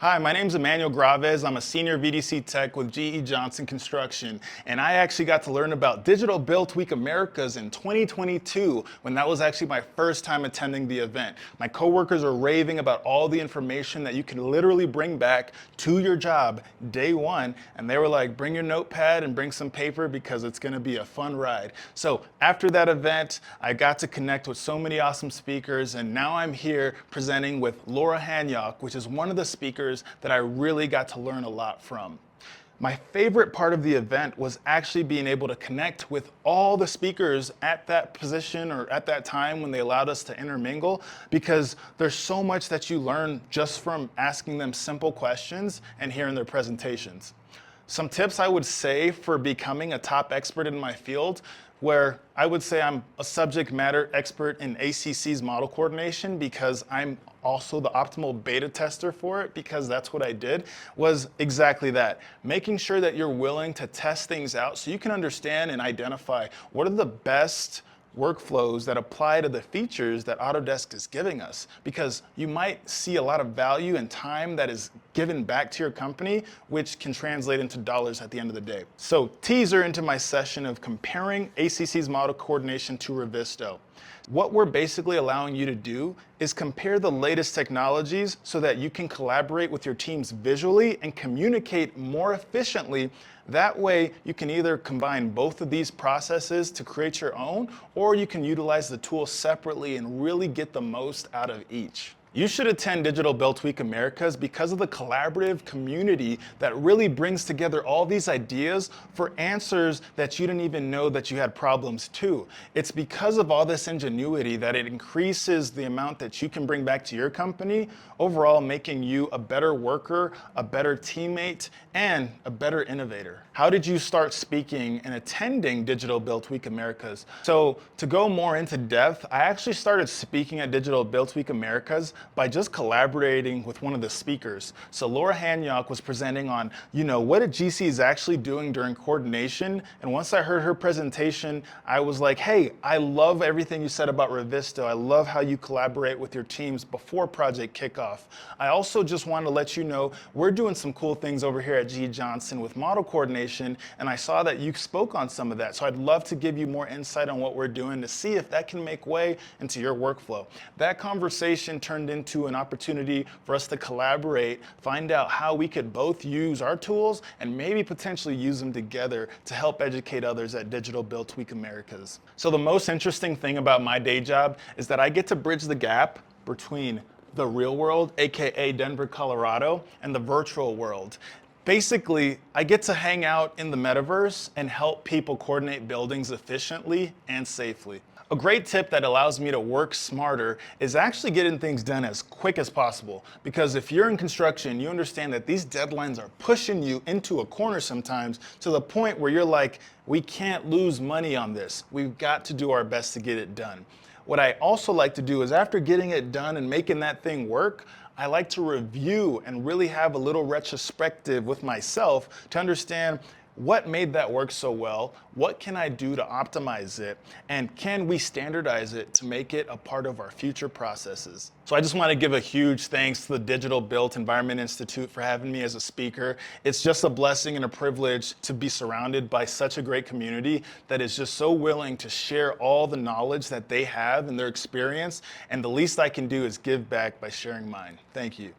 Hi, my name is Emmanuel Graves. I'm a senior VDC tech with Johnson Construction, and I actually got to learn about Digital Build Week Americas in 2022 when that was actually my first time attending the event. My coworkers are raving about all the information that you can literally bring back to your job day one, and they were like, bring your notepad and bring some paper because it's going to be a fun ride. So after that event, I got to connect with so many awesome speakers, and now I'm here presenting with Laura Hanyok, which is one of the speakers that I really got to learn a lot from. My favorite part of the event was actually being able to connect with all the speakers at that position or at that time when they allowed us to intermingle, because there's so much that you learn just from asking them simple questions and hearing their presentations. Some tips I would say for becoming a top expert in my field, where I would say I'm a subject matter expert in ACC's model coordination because I'm also the optimal beta tester for it, because that's what I did, was exactly that. Making sure that you're willing to test things out so you can understand and identify what are the best workflows that apply to the features that Autodesk is giving us, because you might see a lot of value and time that is given back to your company, which can translate into dollars at the end of the day. So teaser into my session of comparing ACC's model coordination to Revisto. What we're basically allowing you to do is compare the latest technologies so that you can collaborate with your teams visually and communicate more efficiently. That way, you can either combine both of these processes to create your own, or you can utilize the tools separately and really get the most out of each. You should attend Digital Build Week Americas because of the collaborative community that really brings together all these ideas for answers that you didn't even know that you had problems to. It's because of all this ingenuity that it increases the amount that you can bring back to your company, overall making you a better worker, a better teammate, and a better innovator. How did you start speaking and attending Digital Build Week Americas? So to go more into depth, I actually started speaking at Digital Build Week Americas by just collaborating with one of the speakers. So Laura Hanyok was presenting on, what a GC is actually doing during coordination. And once I heard her presentation, I was like, hey, I love everything you said about Revisto. I love how you collaborate with your teams before project kickoff. I also just want to let you know, we're doing some cool things over here at G. Johnson with model coordination, and I saw that you spoke on some of that. So I'd love to give you more insight on what we're doing to see if that can make way into your workflow. That conversation turned into an opportunity for us to collaborate, find out how we could both use our tools and maybe potentially use them together to help educate others at Digital Build Week Americas. So the most interesting thing about my day job is that I get to bridge the gap between the real world, aka Denver, Colorado, and the virtual world. Basically, I get to hang out in the metaverse and help people coordinate buildings efficiently and safely. A great tip that allows me to work smarter is actually getting things done as quick as possible. Because if you're in construction, you understand that these deadlines are pushing you into a corner sometimes to the point where you're like, we can't lose money on this. We've got to do our best to get it done. What I also like to do is, after getting it done and making that thing work, I like to review and really have a little retrospective with myself to understand what made that work so well, what can I do to optimize it, and can we standardize it to make it a part of our future processes. So I just want to give a huge thanks to the Digital Built Environment Institute for having me as a speaker. It's just a blessing and a privilege to be surrounded by such a great community that is just so willing to share all the knowledge that they have and their experience, and the least I can do is give back by sharing mine. Thank you.